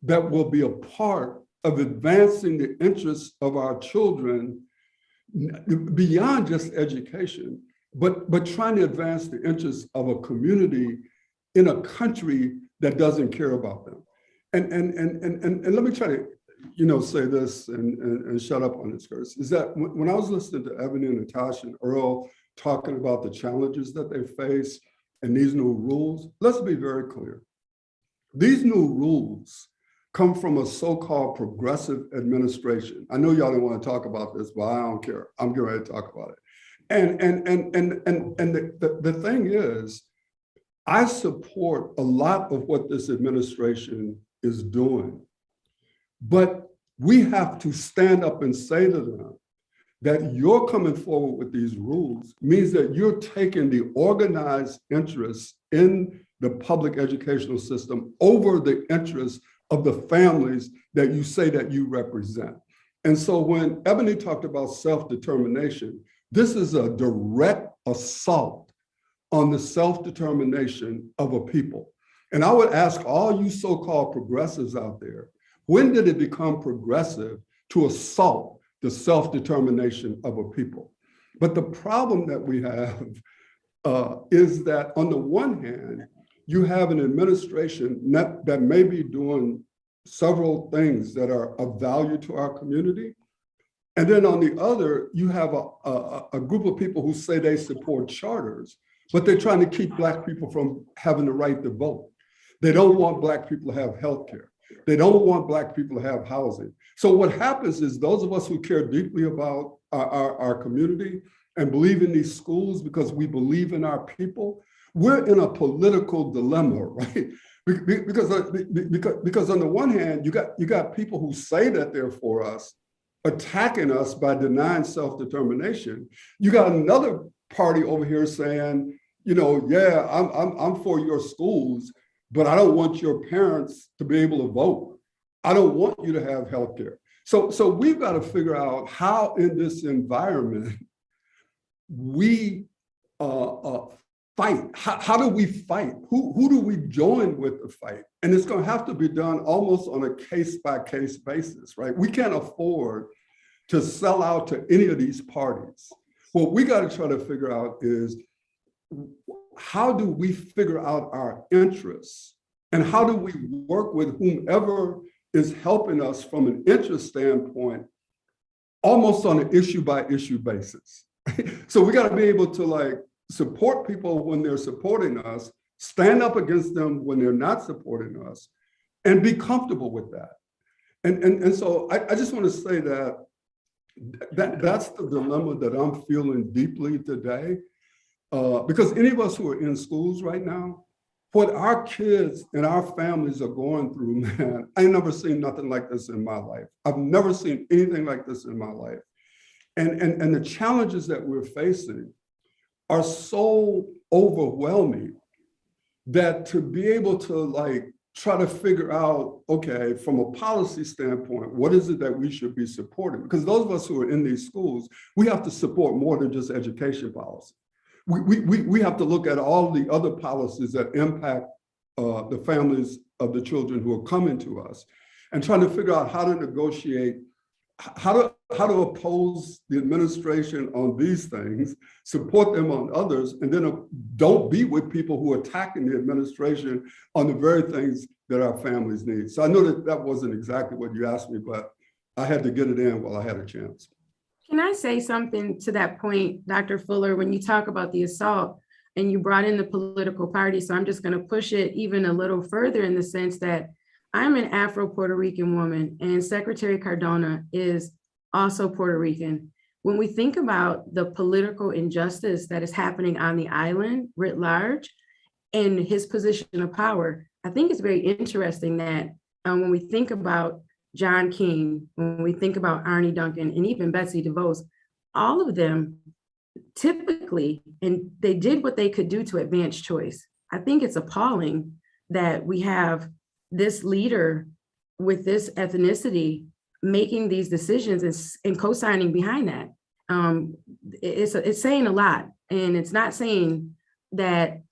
that will be a part of advancing the interests of our children beyond just education, but trying to advance the interests of a community in a country that doesn't care about them. And let me try to, say this and shut up on this, Curtis, is that when I was listening to Ebony and Natasha and Earl talking about the challenges that they face and these new rules, let's be very clear. These new rules come from a so-called progressive administration. I know y'all don't want to talk about this, but I don't care. I'm getting ready to talk about it. And the thing is, I support a lot of what this administration is doing, but we have to stand up and say to them that you're coming forward with these rules means that you're taking the organized interests in the public educational system over the interests of the families that you say that you represent. And so when Ebony talked about self-determination, this is a direct assault on the self-determination of a people. And I would ask all you so-called progressives out there, when did it become progressive to assault the self-determination of a people? But the problem that we have is that on the one hand, you have an administration that may be doing several things that are of value to our community. And then on the other, you have a group of people who say they support charters, but they're trying to keep Black people from having the right to vote. They don't want Black people to have healthcare. They don't want Black people to have housing. So what happens is those of us who care deeply about our community and believe in these schools because we believe in our people, we're in a political dilemma, right? Because on the one hand, you got people who say that they're for us, attacking us by denying self-determination. You got another party over here saying, yeah, I'm for your schools, but I don't want your parents to be able to vote. I don't want you to have healthcare. So we've got to figure out how in this environment we fight. How do we fight? Who do we join with the fight? And it's going to have to be done almost on a case-by-case basis, right? We can't afford to sell out to any of these parties. What we got to try to figure out is, how do we figure out our interests? And how do we work with whomever is helping us from an interest standpoint, almost on an issue-by-issue basis? So we got to be able to like support people when they're supporting us, stand up against them when they're not supporting us, and be comfortable with that. And so I just want to say that's the dilemma that I'm feeling deeply today. Because any of us who are in schools right now, what our kids and our families are going through, man, I ain't never seen nothing like this in my life. I've never seen anything like this in my life. And the challenges that we're facing are so overwhelming that to be able to like try to figure out, okay, from a policy standpoint, what is it that we should be supporting? Because those of us who are in these schools, we have to support more than just education policy. We have to look at all the other policies that impact the families of the children who are coming to us, and trying to figure out how to negotiate, how to oppose the administration on these things, support them on others, and then don't be with people who are attacking the administration on the very things that our families need. So I know that wasn't exactly what you asked me, but I had to get it in while I had a chance. Can I say something to that point, Dr. Fuller, when you talk about the assault and you brought in the political party? So I'm just going to push it even a little further in the sense that I'm an Afro-Puerto Rican woman, and Secretary Cardona is also Puerto Rican. When we think about the political injustice that is happening on the island writ large and his position of power, I think it's very interesting that when we think about John King, when we think about Arnie Duncan, and even Betsy DeVos, all of them typically, and they did what they could do to advance choice. I think it's appalling that we have this leader with this ethnicity making these decisions and co-signing behind that. It's saying a lot, and it's not saying that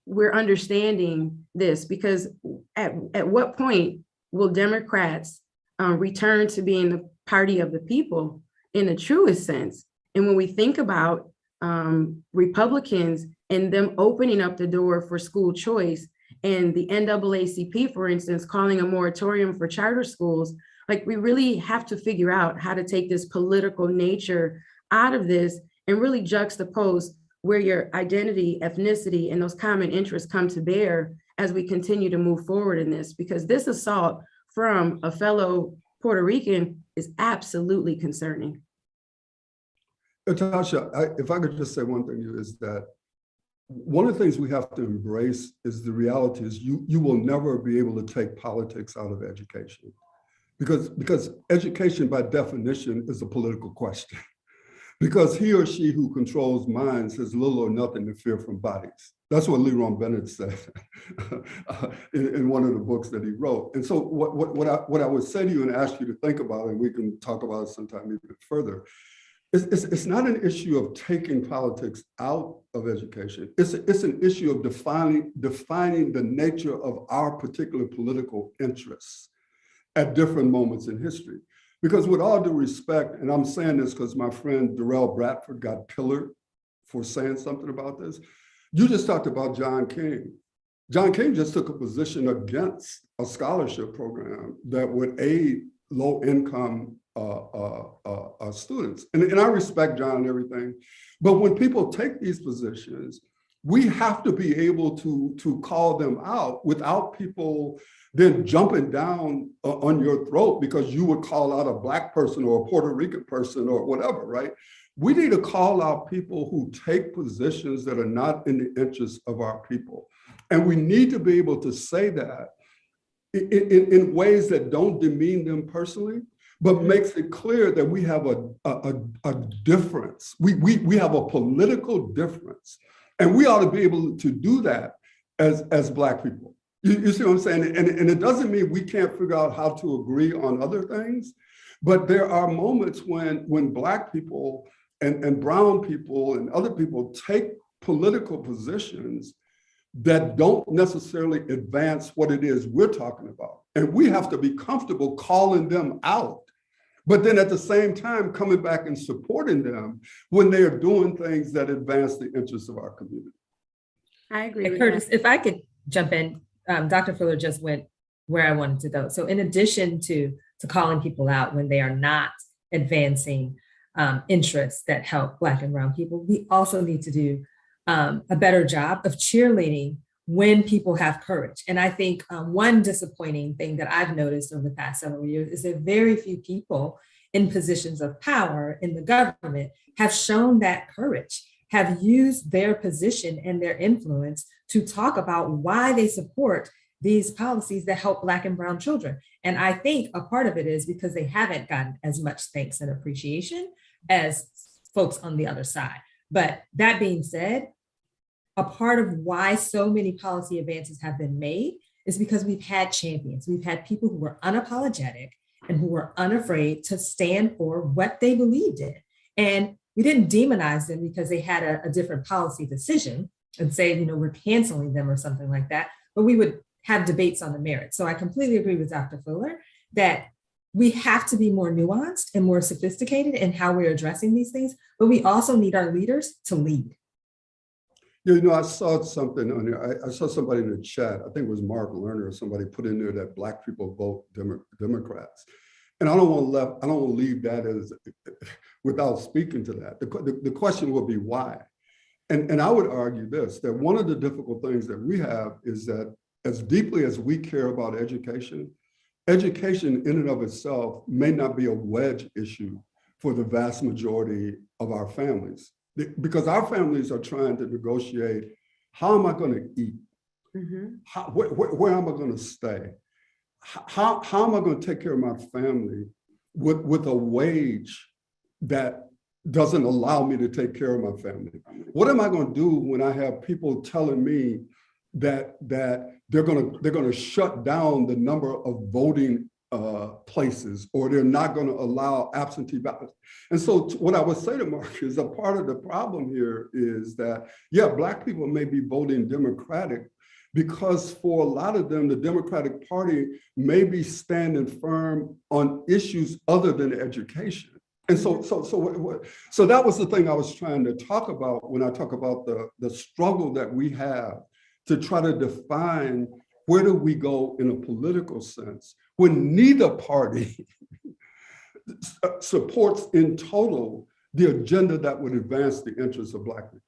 we're understanding this, because at what point will Democrats return to being the party of the people in the truest sense? And when we think about Republicans and them opening up the door for school choice, and the NAACP, for instance, calling a moratorium for charter schools, like, we really have to figure out how to take this political nature out of this and really juxtapose where your identity, ethnicity, and those common interests come to bear as we continue to move forward in this, because this assault from a fellow Puerto Rican is absolutely concerning. Natasha, if I could just say one thing, is that one of the things we have to embrace is the reality is you will never be able to take politics out of education, because education by definition is a political question, because he or she who controls minds has little or nothing to fear from bodies. That's what Leron Bennett said in one of the books that he wrote. And so what I would say to you and ask you to think about, and we can talk about it sometime even further, it's not an issue of taking politics out of education. It's an issue of defining the nature of our particular political interests at different moments in history. Because with all due respect, and I'm saying this because my friend Darrell Bradford got pillared for saying something about this. You just talked about John King. John King just took a position against a scholarship program that would aid low-income students. And I respect John and everything, but when people take these positions, we have to be able to call them out without people then jumping down on your throat because you would call out a Black person or a Puerto Rican person or whatever, right? We need to call out people who take positions that are not in the interest of our people. And we need to be able to say that in ways that don't demean them personally, but makes it clear that we have a difference. We have a political difference. And we ought to be able to do that as Black people. You see what I'm saying? And it doesn't mean we can't figure out how to agree on other things, but there are moments when Black people and brown people and other people take political positions that don't necessarily advance what it is we're talking about. And we have to be comfortable calling them out, but then at the same time, coming back and supporting them when they are doing things that advance the interests of our community. I agree Hey, with Curtis, that. if I could jump in, Dr. Fuller just went where I wanted to go. So in addition to calling people out when they are not advancing interests that help Black and Brown people, we also need to do a better job of cheerleading when people have courage. And I think one disappointing thing that I've noticed over the past several years is that very few people in positions of power in the government have shown that courage, have used their position and their influence to talk about why they support these policies that help Black and Brown children. And I think a part of it is because they haven't gotten as much thanks and appreciation as folks on the other side. But that being said, a part of why so many policy advances have been made is because we've had champions. We've had people who were unapologetic and who were unafraid to stand for what they believed in. And we didn't demonize them because they had a different policy decision and say, we're canceling them or something like that, but we would have debates on the merits. So I completely agree with Dr. Fuller that we have to be more nuanced and more sophisticated in how we're addressing these things, but we also need our leaders to lead. I saw something on there. I saw somebody in the chat, I think it was Mark Lerner or somebody put in there that Black people vote Democrats. And I don't want to leave that as without speaking to that. The question will be why. And I would argue this, that one of the difficult things that we have is that as deeply as we care about education, education in and of itself may not be a wedge issue for the vast majority of our families. Because our families are trying to negotiate, how am I going to eat? Mm-hmm. Where am I going to stay? How am I going to take care of my family with a wage that doesn't allow me to take care of my family? What am I going to do when I have people telling me that they're going to shut down the number of voting places, or they're not going to allow absentee ballots? And so what I would say to Mark is a part of the problem here is that, Black people may be voting Democratic because for a lot of them, the Democratic Party may be standing firm on issues other than education. And so that was the thing I was trying to talk about when I talk about the struggle that we have to try to define where do we go in a political sense when neither party supports in total the agenda that would advance the interests of Black people.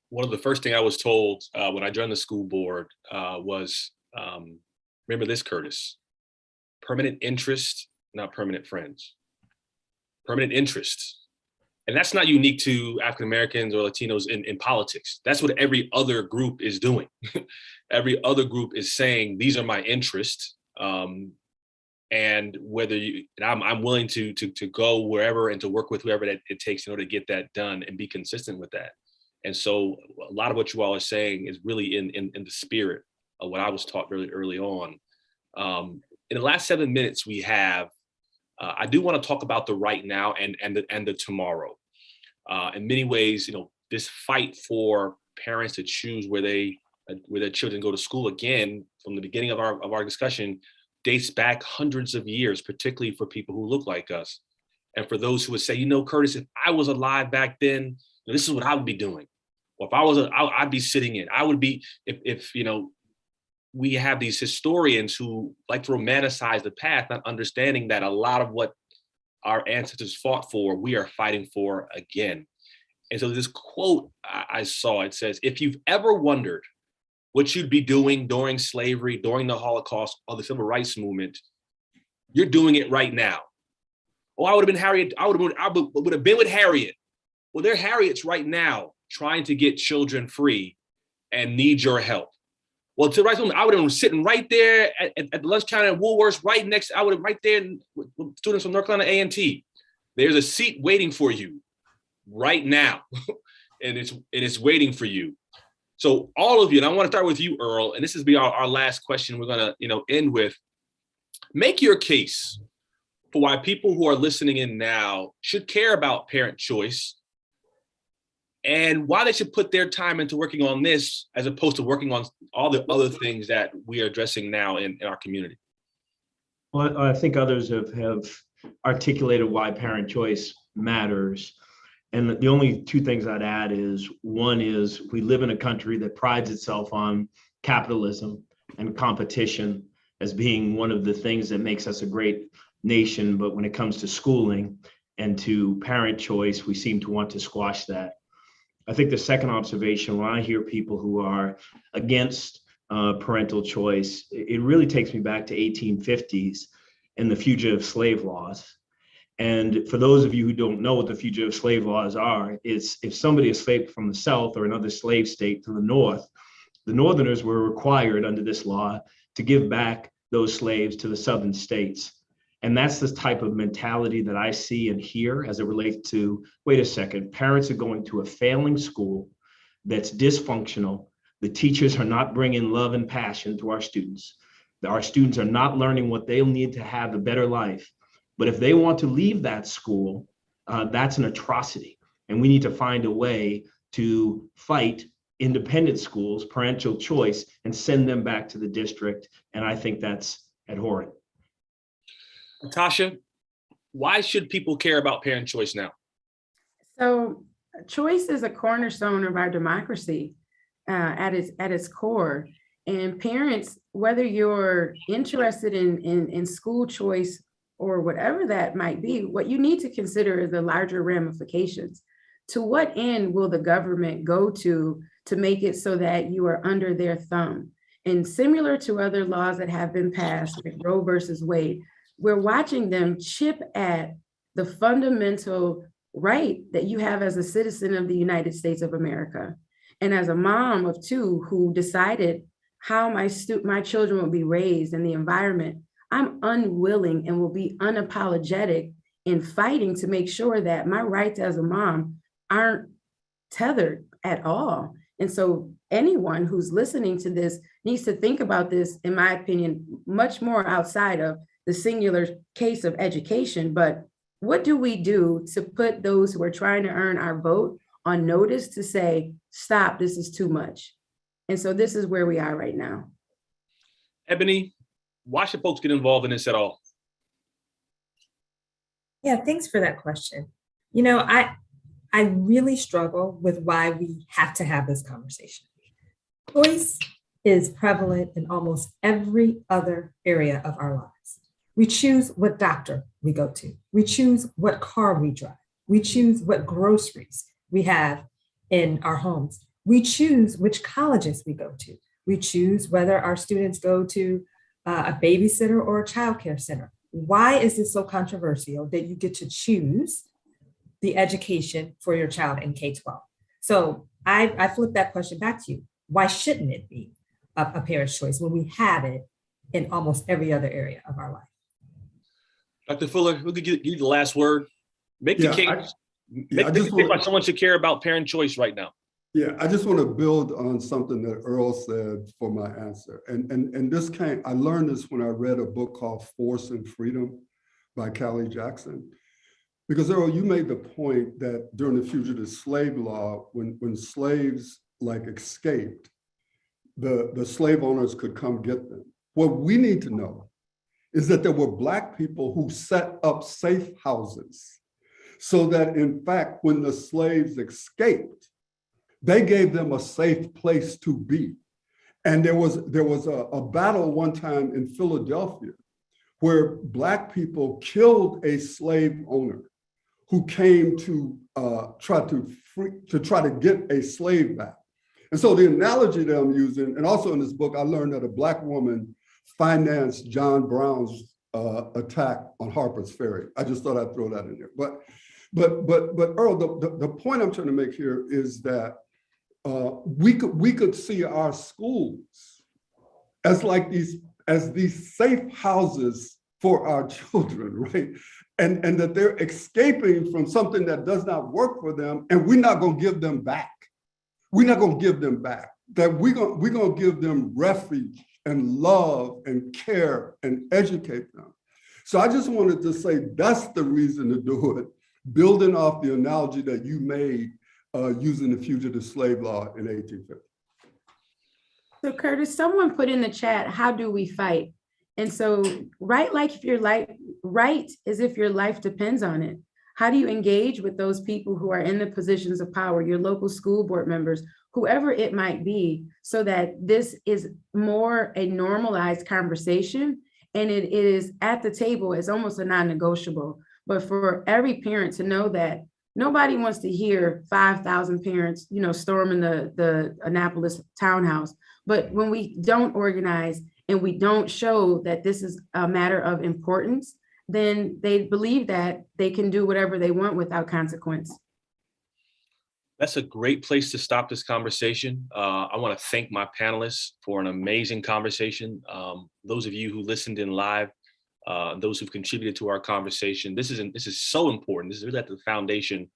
One of the first things I was told when I joined the school board was, remember this, Curtis, permanent interest, not permanent friends. Permanent interest. And that's not unique to African Americans or Latinos in politics. That's what every other group is doing. Every other group is saying, these are my interests. And whether I'm willing to go wherever and to work with whoever that it takes in order to get that done and be consistent with that. And so a lot of what you all are saying is really in the spirit of what I was taught really early on. In the last 7 minutes we have, I do want to talk about the right now and the tomorrow. In many ways, this fight for parents to choose where their children go to school, again, from the beginning of our discussion, dates back hundreds of years, particularly for people who look like us. And for those who would say, Curtis, if I was alive back then, this is what I would be doing. Or if I was, I'd be sitting in. I would be, if we have these historians who like to romanticize the past, not understanding that a lot of what our ancestors fought for, we are fighting for again. And so this quote I saw, it says, if you've ever wondered what you'd be doing during slavery, during the Holocaust, or the Civil Rights Movement, you're doing it right now. Oh, I would have been Harriet. I would have been with Harriet. Well, they're Harriets right now trying to get children free and need your help. Well, to the right moment, I would have been sitting right there at the lunch counter at Woolworths, I would have right there with students from North Carolina A&T. There's a seat waiting for you right now, and it's waiting for you. So all of you, and I want to start with you, Earl, and this is be our last question we're gonna end with. Make your case for why people who are listening in now should care about parent choice and why they should put their time into working on this as opposed to working on all the other things that we are addressing now in our community. Well, I think others have articulated why parent choice matters. And the only two things I'd add is, one is we live in a country that prides itself on capitalism and competition as being one of the things that makes us a great nation. But when it comes to schooling and to parent choice, we seem to want to squash that. I think the second observation, when I hear people who are against parental choice, it really takes me back to 1850s and the fugitive slave laws. And for those of you who don't know what the fugitive slave laws are, it's if somebody escaped from the South or another slave state to the North, the Northerners were required under this law to give back those slaves to the Southern states. And that's the type of mentality that I see and hear as it relates to, wait a second, parents are going to a failing school that's dysfunctional. The teachers are not bringing love and passion to our students. Our students are not learning what they'll need to have a better life. But if they want to leave that school, that's an atrocity. And we need to find a way to fight independent schools, parental choice, and send them back to the district. And I think that's abhorrent. Natasha, why should people care about parent choice now? So choice is a cornerstone of our democracy at its core. And parents, whether you're interested in school choice or whatever that might be, what you need to consider is the larger ramifications. To what end will the government go to make it so that you are under their thumb? And similar to other laws that have been passed, like Roe versus Wade, we're watching them chip at the fundamental right that you have as a citizen of the United States of America. And as a mom of two who decided how my children will be raised in the environment, I'm unwilling and will be unapologetic in fighting to make sure that my rights as a mom aren't tethered at all. And so anyone who's listening to this needs to think about this, in my opinion, much more outside of the singular case of education. But what do we do to put those who are trying to earn our vote on notice to say, stop, this is too much? And so this is where we are right now. Ebony, why should folks get involved in this at all? Yeah, thanks for that question. You know, I really struggle with why we have to have this conversation. Choice is prevalent in almost every other area of our lives. We choose what doctor we go to. We choose what car we drive. We choose what groceries we have in our homes. We choose which colleges we go to. We choose whether our students go to a babysitter or a childcare center. Why is this so controversial that you get to choose the education for your child in K-12? So I flip that question back to you. Why shouldn't it be a parent's choice when we have it in almost every other area of our life? Dr. Fuller, we'll give you the last word. Make the case. Make the case why someone should care about parent choice right now. Yeah, I just want to build on something that Earl said for my answer. And this I learned this when I read a book called Force and Freedom by Callie Jackson. Because Earl, you made the point that during the fugitive slave law, when slaves escaped, the slave owners could come get them. What we need to know is that there were Black people who set up safe houses so that, in fact, when the slaves escaped, they gave them a safe place to be. And there was a battle one time in Philadelphia where Black people killed a slave owner who came to try to get a slave back. And so the analogy that I'm using, and also in this book, I learned that a Black woman financed John Brown's attack on Harper's Ferry. I just thought I'd throw that in there. But Earl, the point I'm trying to make here is that we could see our schools as these safe houses for our children, right? And that they're escaping from something that does not work for them, and we're not going to give them back. We're not going to give them back. That we're going to give them refuge and love and care and educate them. So I just wanted to say that's the reason to do it, building off the analogy that you made using the fugitive slave law in 1850. So Curtis, someone put in the chat, how do we fight? And so write as if your life depends on it. How do you engage with those people who are in the positions of power, your local school board members, whoever it might be, so that this is more a normalized conversation and it is at the table as almost a non-negotiable. But for every parent to know that nobody wants to hear 5,000 parents, storming the Annapolis townhouse. But when we don't organize and we don't show that this is a matter of importance, then they believe that they can do whatever they want without consequence. That's a great place to stop this conversation. I want to thank my panelists for an amazing conversation. Those of you who listened in live, those who've contributed to our conversation, this is so important. This is really at the foundation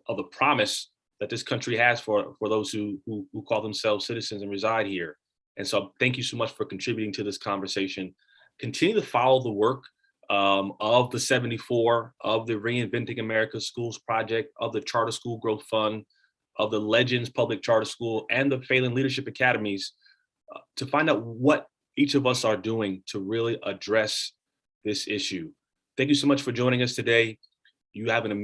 of the promise that this country has for those who call themselves citizens and reside here. And so thank you so much for contributing to this conversation. Continue to follow the work of the 74, of the Reinventing America Schools Project, of the Charter School Growth Fund, of the Legends Public Charter School, and the Phalen Leadership Academies to find out what each of us are doing to really address this issue. Thank you so much for joining us today. You have an amazing